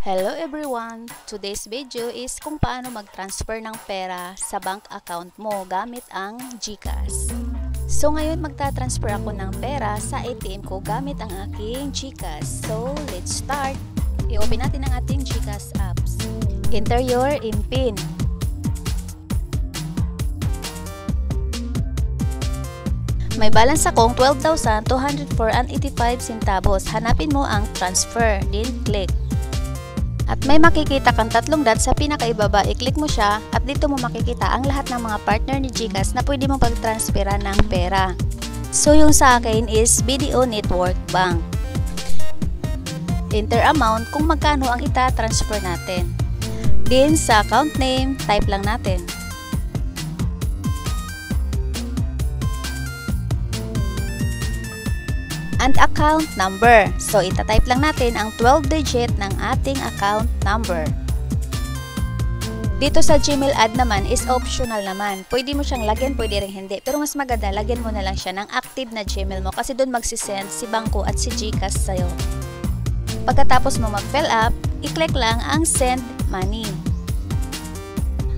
Hello everyone! Today's video is kung paano mag-transfer ng pera sa bank account mo gamit ang GCash. So ngayon magta-transfer ako ng pera sa ATM ko gamit ang aking GCash. So let's start! I-open natin ang ating GCash apps. Enter your PIN. May balance akong 12,204.85 centavos. Hanapin mo ang transfer, then click. At may makikita kang tatlong dots sa pinakaibaba, i-click mo siya at dito mo makikita ang lahat ng mga partner ni GCash na pwede mong pag-transferan ng pera. So yung sa akin is BDO Network Bank. Enter amount kung magkano ang ita-transfer natin. Then sa account name, type lang natin. And account number. So, itatype lang natin ang 12-digit ng ating account number. Dito sa Gmail ad naman is optional naman. Pwede mo siyang lagyan, pwede rin hindi. Pero mas maganda, lagyan mo na lang siya ng active na Gmail mo kasi doon magsisend si Bangko at si GCash sa'yo. Pagkatapos mo mag-fill up, i-click lang ang Send Money.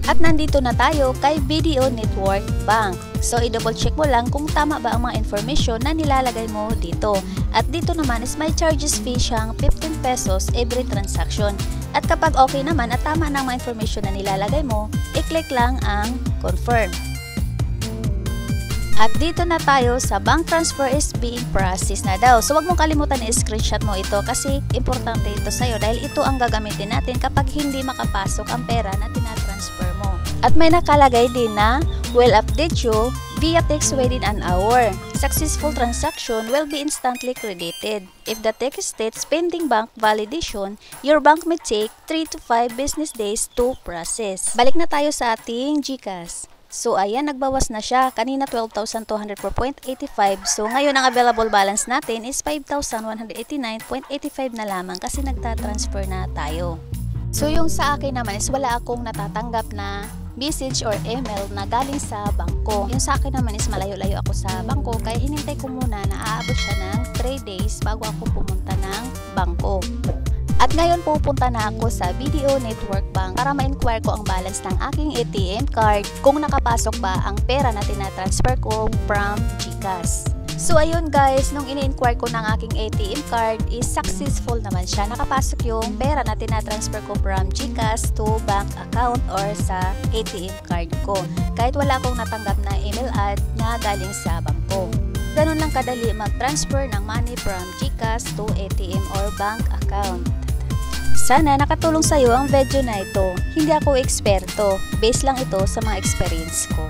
At nandito na tayo kay BDO Network Bank. So, i-double check mo lang kung tama ba ang mga information na nilalagay mo dito. At dito naman is may charges fee siyang 15 pesos every transaction. At kapag okay naman at tama na ang mga information na nilalagay mo, i-click lang ang Confirm. At dito na tayo sa bank transfer is being processed na daw. So, wag mong kalimutan na i-screenshot mo ito kasi importante ito sa'yo dahil ito ang gagamitin natin kapag hindi makapasok ang pera na tinatransfer mo. At may nakalagay din na will update you via text within an hour. Successful transaction will be instantly credited. If the text states pending bank validation, your bank may take 3 to 5 business days to process. Balik na tayo sa ating GCash. So, ayan, nagbawas na siya. Kanina 12,204.85. So, ngayon ang available balance natin is 5,189.85 na lamang kasi nagtatransfer na tayo. So, yung sa akin naman is wala akong natatanggap na message or email na galing sa bangko. Yung sa akin naman is malayo-layo ako sa bangko kaya hinintay ko muna na aabot siya ng 3 days bago ako pumunta ng bangko. At ngayon pupunta na ako sa BDO Network Bank para ma-inquire ko ang balance ng aking ATM card kung nakapasok ba ang pera na tinatransfer ko from GCash. So ayun guys, nung ini-inquire ko ng aking ATM card is successful naman siya. Nakapasok yung pera na tinatransfer ko from GCash to bank account or sa ATM card ko. Kahit wala akong natanggap na email ad na galing sa bangko. Ganun lang kadali mag-transfer ng money from GCash to ATM or bank account. Sana nakatulong sa iyo ang video na ito. Hindi ako eksperto, base lang ito sa mga experience ko.